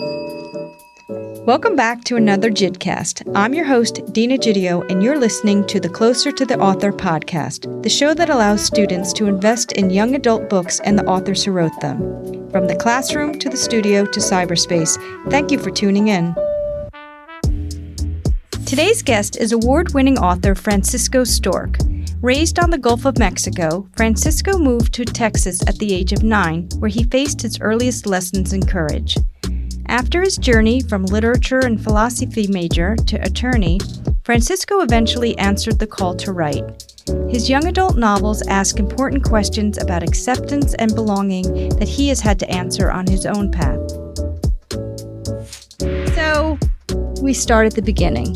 Welcome back to another JIDcast. I'm your host, Dina Gidio, and you're listening to the Closer to the Author podcast, the show that allows students to invest in young adult books and the authors who wrote them. From the classroom to the studio to cyberspace, thank you for tuning in. Today's guest is award-winning author Francisco Stork. Raised on the Gulf of Mexico, Francisco moved to Texas at the age of 9, where he faced his earliest lessons in courage. After his journey from literature and philosophy major to attorney, Francisco eventually answered the call to write. His young adult novels ask important questions about acceptance and belonging that he has had to answer on his own path. So, we start at the beginning.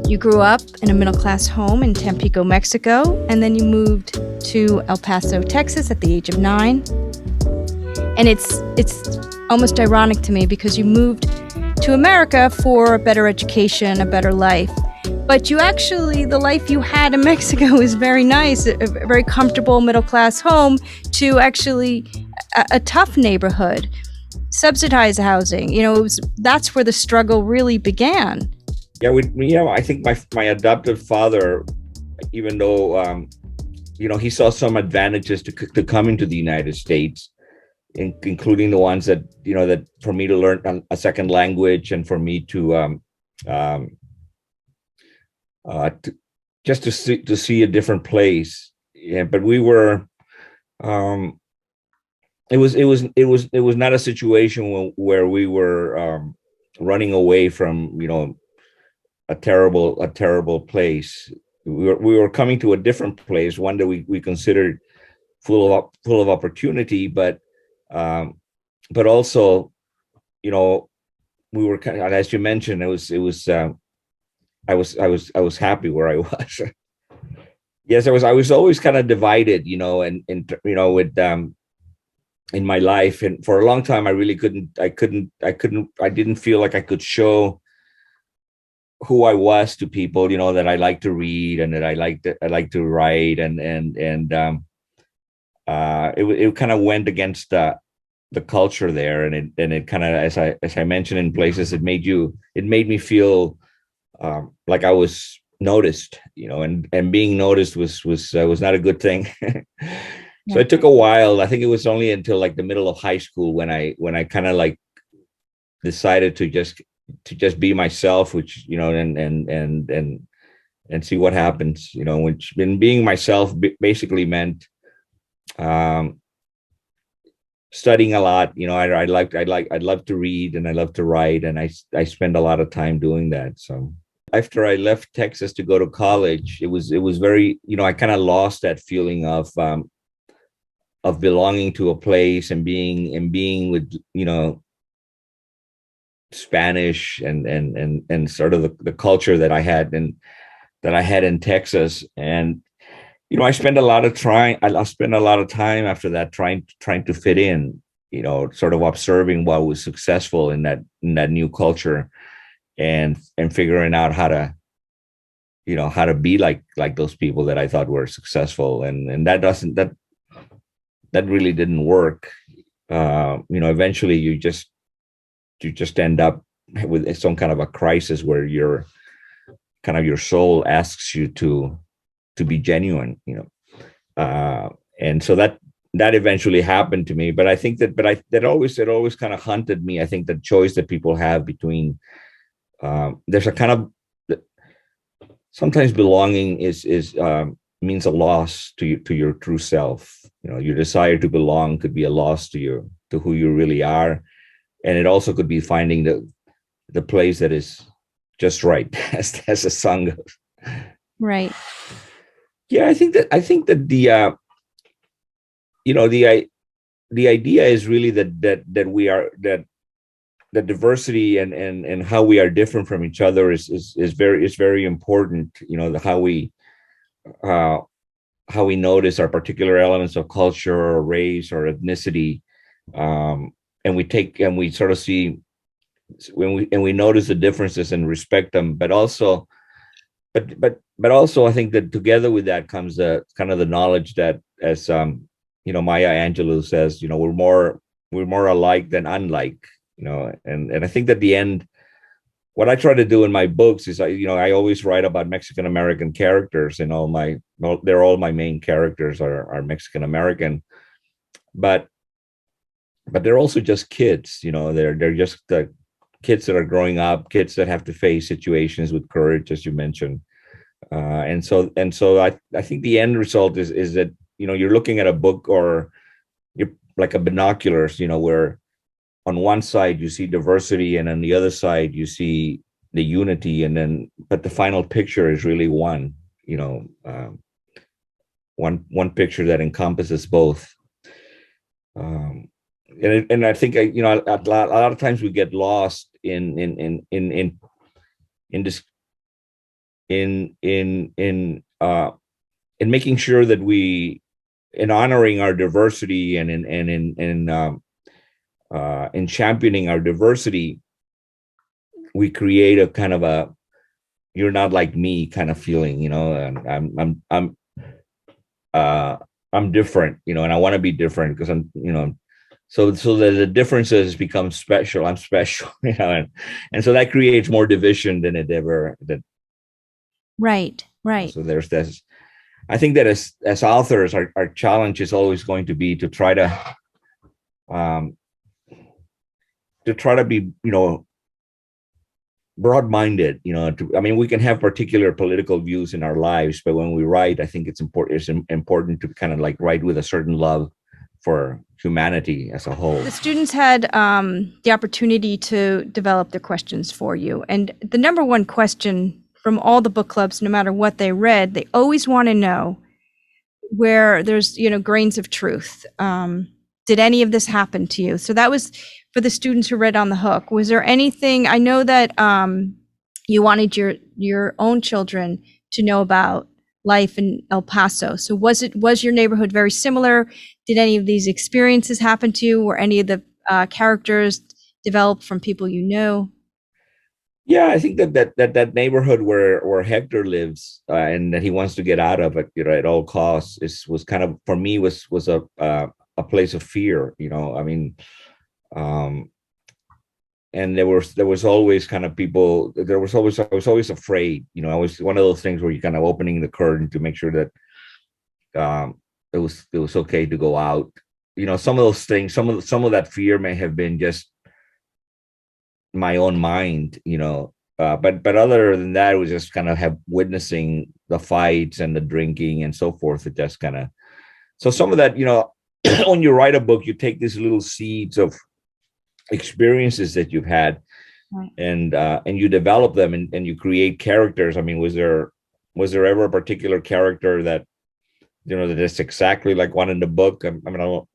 You grew up in a middle-class home in Tampico, Mexico, and then you moved to El Paso, Texas at the age of 9. And it's almost ironic to me because you moved to America for a better education, a better life. But you actually, the life you had in Mexico is very nice, a very comfortable middle-class home to actually a tough neighborhood, subsidized housing. That's where the struggle really began. Yeah, I think my adoptive father, even though, he saw some advantages to coming to the United States, including the ones that for me to learn a second language and for me to just to see a different place. Yeah, but we were. It was not a situation where we were running away from a terrible place. We were coming to a different place, one that we considered full of opportunity, but also, we were kind of, as you mentioned, I was happy where I was. Yes, I was always kind of divided, and with in my life, and for a long time, I didn't feel like I could show who I was to people, that I like to read and that I like to write, and it kind of went against the culture there, and it kind of, as I mentioned in places, it made me feel like I was noticed, and being noticed was not a good thing. So it took a while. I think it was only until like the middle of high school when I kind of like decided to just be myself, which and see what happens, which in being myself basically meant studying a lot. I'd love to read and I love to write, and I spend a lot of time doing that. So after I left Texas to go to college, it was very, I kind of lost that feeling of belonging to a place and being with Spanish and sort of the culture that I had in Texas. And I spent a lot of time after that trying to fit in, sort of observing what was successful in that new culture, and figuring out how to be like those people that I thought were successful. And that really didn't work. Eventually you just end up with some kind of a crisis where your soul asks you to be genuine, and so that eventually happened to me. But I think it always kind of haunted me. I think the choice that people have between there's a kind of, sometimes belonging is means a loss to your true self. Your desire to belong could be a loss to who you really are, and it also could be finding the place that is just right, as the song goes. Right. Yeah, I think that the idea is really that we are, that the diversity and how we are different from each other is very important. How we notice our particular elements of culture or race or ethnicity, and we sort of see when we notice the differences and respect them, but also I think that together with that comes the kind of the knowledge that, as Maya Angelou says, we're more alike than unlike. And I think that the end, what I try to do in my books is I always write about Mexican American characters, and they're all my main characters are Mexican American, but they're also just kids. They're just the kids that are growing up, kids that have to face situations with courage, as you mentioned. And so I think the end result is that you're looking at a book, or you're like a binoculars, where on one side you see diversity, and on the other side you see the unity, but the final picture is really one, one picture that encompasses both. And I think a lot of times we get lost in this in making sure that in honoring our diversity, and in championing our diversity, we create a kind of a "you're not like me" kind of feeling, and I'm different, and I want to be different because so that the differences become special. I'm special, and so that creates more division than it ever that. Right, right. So there's this. I think that as authors, our challenge is always going to be to try um, to be broad-minded. We can have particular political views in our lives, but when we write, I think it's important to kind of like write with a certain love for humanity as a whole. The students had the opportunity to develop their questions for you, and the number one question from all the book clubs, no matter what they read, they always want to know where there's grains of truth. Did any of this happen to you? So that was for the students who read On the Hook. Was there anything? I know that you wanted your own children to know about life in El Paso. So was your neighborhood very similar? Did any of these experiences happen to you? Were any of the characters developed from people you knew? Yeah, I think that neighborhood where Hector lives, and that he wants to get out of it, at all costs, was kind of, for me, was a place of fear. And there was always kind of people. I was always afraid. I was one of those things where you're kind of opening the curtain to make sure that it was okay to go out. Some of those things, some of that fear may have been just my own mind, but other than that, it was just kind of witnessing the fights and the drinking and so forth. It just kind of, so some of that, when you write a book, you take these little seeds of experiences that you've had, Right. And you develop them, and you create characters. Was there ever a particular character that that is exactly like one in the book? I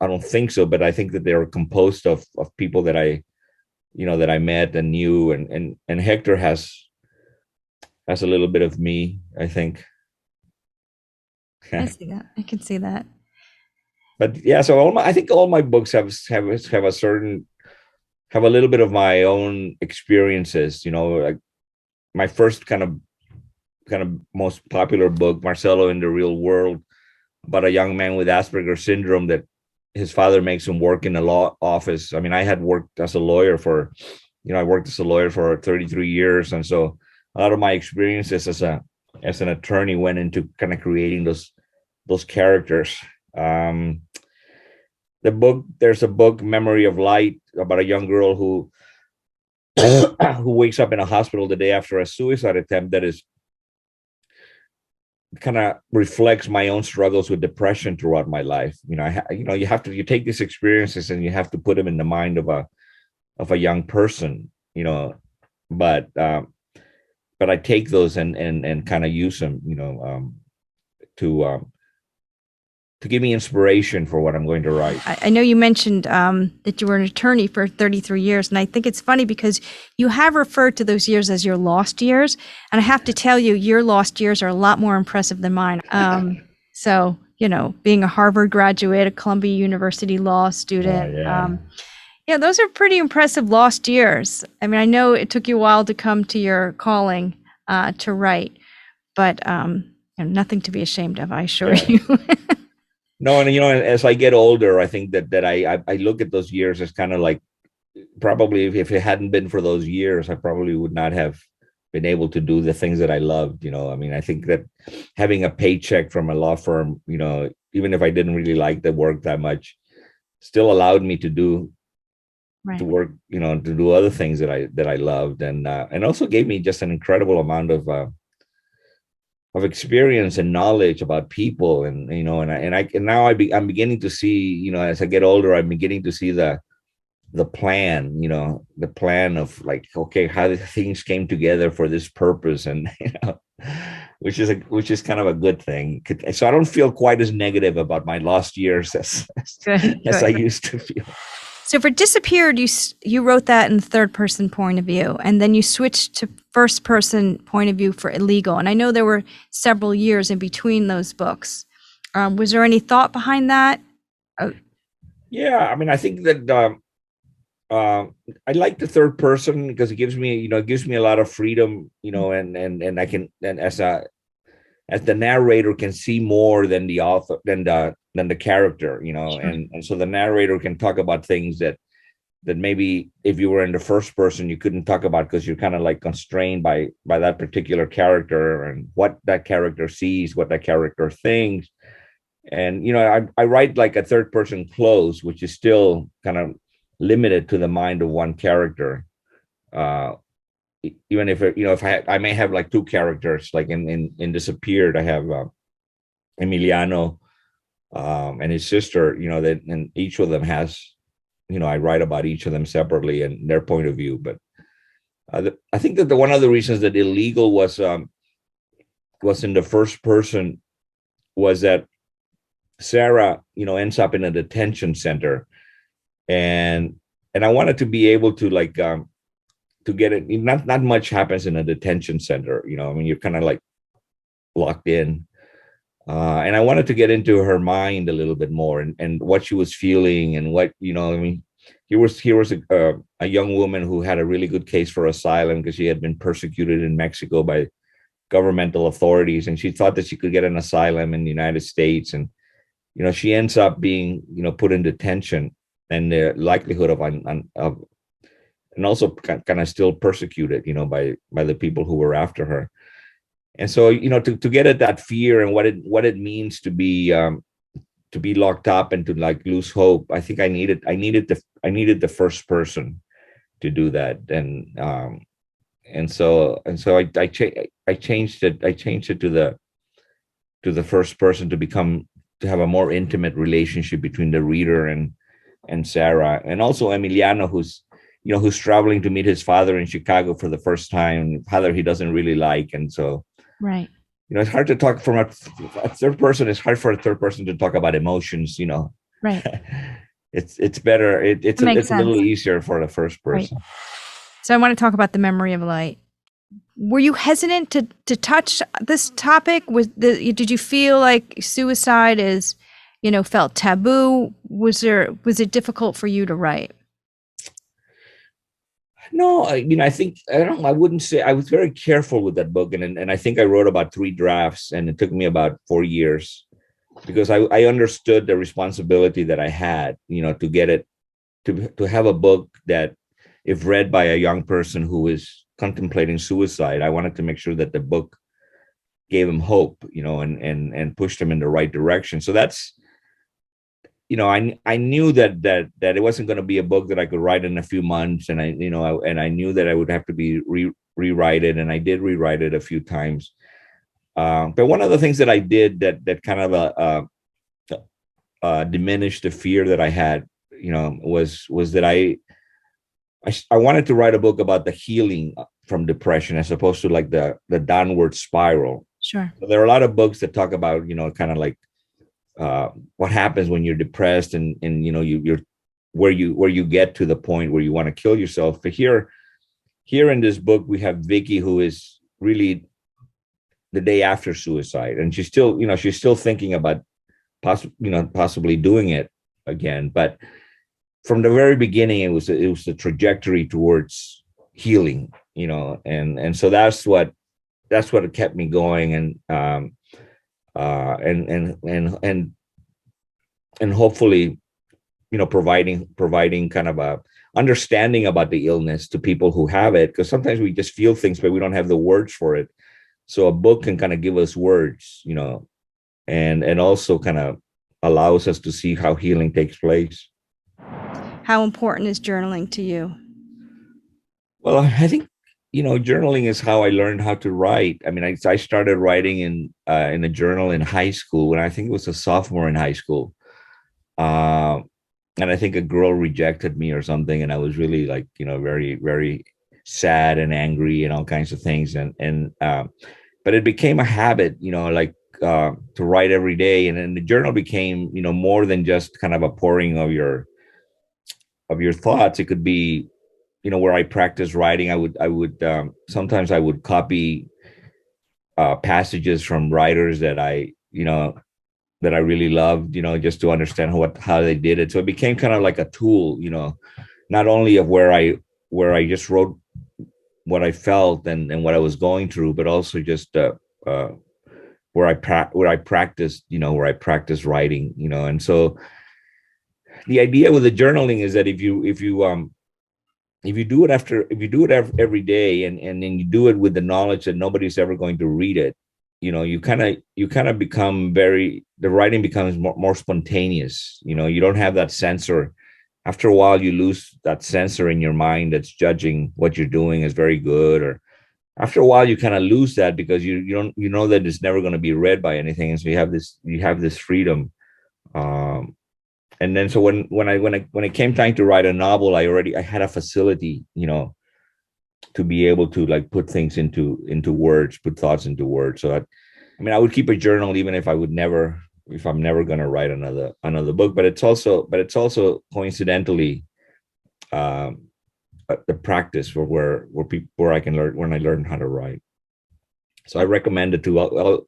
don't think so, but I think that they were composed of people that I met and knew, and Hector has a little bit of me, I think. I see that. I can see that. But yeah, so I think all my books have a little bit of my own experiences. Like my first kind of most popular book, Marcelo in the Real World, about a young man with Asperger's syndrome that his father makes him work in a law office. I had worked as a lawyer I worked as a lawyer for 33 years. And so a lot of my experiences as an attorney went into kind of creating those characters. There's a book, Memory of Light, about a young girl who who wakes up in a hospital the day after a suicide attempt, that is kind of reflects my own struggles with depression throughout my life. You take these experiences and you have to put them in the mind of a young person, but I take those and kind of use them, to give me inspiration for what I'm going to write. I know you mentioned that you were an attorney for 33 years, and I think it's funny because you have referred to those years as your lost years, and I have to tell you, your lost years are a lot more impressive than mine. So, being a Harvard graduate, a Columbia University law student, those are pretty impressive lost years. I know it took you a while to come to your calling to write, but nothing to be ashamed of, I assure you. No, and as I get older, I think that I look at those years as kind of like probably if it hadn't been for those years, I probably would not have been able to do the things that I loved. I mean, I think that having a paycheck from a law firm, even if I didn't really like the work that much, still allowed me to do to Right. work, to do other things that I loved, and also gave me just an incredible amount of experience and knowledge about people, and now I'm beginning to see, as I get older, I'm beginning to see the plan, the plan of like, okay, how the things came together for this purpose, and which is kind of a good thing. So I don't feel quite as negative about my lost years Good. as I Good. used to feel. So for Disappeared, you wrote that in third person point of view, and then you switched to first person point of view for Illegal. And I know there were several years in between those books. Was there any thought behind that? Oh, Yeah, I mean, I think that I like the third person because it gives me a lot of freedom, and I can, and as the narrator can see more than the author, than the character, sure. and so the narrator can talk about things that maybe if you were in the first person you couldn't talk about, because you're kind of like constrained by that particular character and what that character sees, what that character thinks. And I write like a third person close, which is still kind of limited to the mind of one character. uh Even if I may have like two characters, like in Disappeared, I have Emiliano, and his sister, that, and each of them has, I write about each of them separately and their point of view. But I think that one of the reasons that Illegal was in the first person was that Sarah, ends up in a detention center, and I wanted to be able to like to get it. Not much happens in a detention center, I mean, you're kind of like locked in. And I wanted to get into her mind a little bit more, and what she was feeling, and what, I mean, here was a young woman who had a really good case for asylum because she had been persecuted in Mexico by governmental authorities, and she thought that she could get an asylum in the United States. And she ends up being, put in detention, and the likelihood of and also kind of still persecuted, by the people who were after her. And so, to get at that fear and what it means to be locked up and to like lose hope, I think I needed the first person to do that. And so I changed it to the first person, to have a more intimate relationship between the reader and Sarah, and also Emiliano, who's traveling to meet his father in Chicago for the first time, father he doesn't really like. And so, Right. it's hard to talk from a third person. It's hard for a third person to talk about emotions. Right. It's better. That makes It's a little sense. easier for the first Right. person. So I want to talk about The Memory of Light. Were you hesitant to touch this topic? Did you feel like suicide felt taboo? Was it difficult for you to write? No, I think I wouldn't say. I was very careful with that book, and I think I wrote about 3 drafts, and it took me about 4 years, because I understood the responsibility that I had, to get it, to have a book that, if read by a young person who is contemplating suicide, I wanted to make sure that the book gave him hope, and pushed him in the right direction. So that's, I knew that it wasn't going to be a book that I could write in a few months, and I knew that I would have to be rewrite it, and I did rewrite it a few times. But one of the things that I did that kind of diminished the fear that I had, was that I wanted to write a book about the healing from depression, as opposed to like the downward spiral. Sure. So there are a lot of books that talk about, kind of like what happens when you're depressed, and you're where you get to the point where you want to kill yourself. But here in this book, we have Vicky, who is really the day after suicide, and she's still thinking about possibly doing it again. But from the very beginning, it was the trajectory towards healing, and so that's what kept me going. And hopefully, providing kind of understanding about the illness to people who have it, because sometimes we just feel things but we don't have the words for it. So a book can kind of give us words, and also kind of allows us to see how healing takes place. How important is journaling to you? Well, I think journaling is how I learned how to write. I mean, I started writing in a journal in high school when I think it was a sophomore in high school, and I think a girl rejected me or something, and I was really like very very sad and angry and all kinds of things, and but it became a habit, like to write every day, and then the journal became more than just kind of a pouring of your thoughts. It could be where I practice writing. I would sometimes I would copy passages from writers that I really loved, just to understand how they did it. So it became kind of like a tool, not only of where I just wrote what I felt and what I was going through, but also just where I practiced, where I practiced writing, and so the idea with the journaling is that if you do it every day, and then you do it with the knowledge that nobody's ever going to read it, you kind of become the writing becomes more spontaneous. You don't have that censor. After a while you lose that censor in your mind that's judging what you're doing as very good, or after a while you kind of lose that because you know that it's never going to be read by anything, and so you have this freedom. And then so when it came time to write a novel, I had a facility, to be able to like put things into words, put thoughts into words. So I would keep a journal even if I'm never going to write another book. But it's also coincidentally the practice where I can learn when I learn how to write. So I recommend it to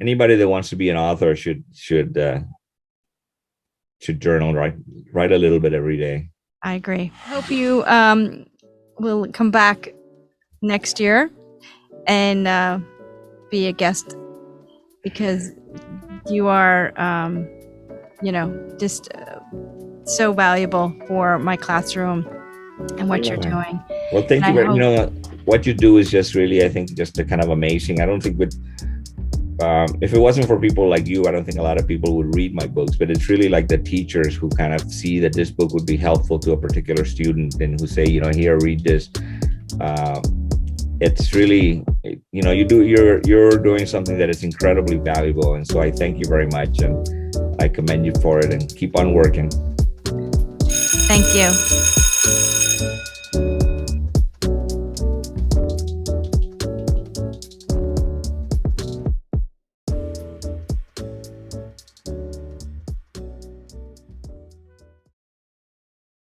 anybody that wants to be an author should journal, write a little bit every day. I agree. Hope you will come back next year and be a guest, because you are just so valuable for my classroom and what you're doing. Well, thank you very what you do is just really, I think, just kind of amazing. I don't think if it wasn't for people like you, I don't think a lot of people would read my books, but it's really like the teachers who kind of see that this book would be helpful to a particular student and who say, here, read this. It's really, you're doing something that is incredibly valuable. And so I thank you very much, and I commend you for it, and keep on working. Thank you.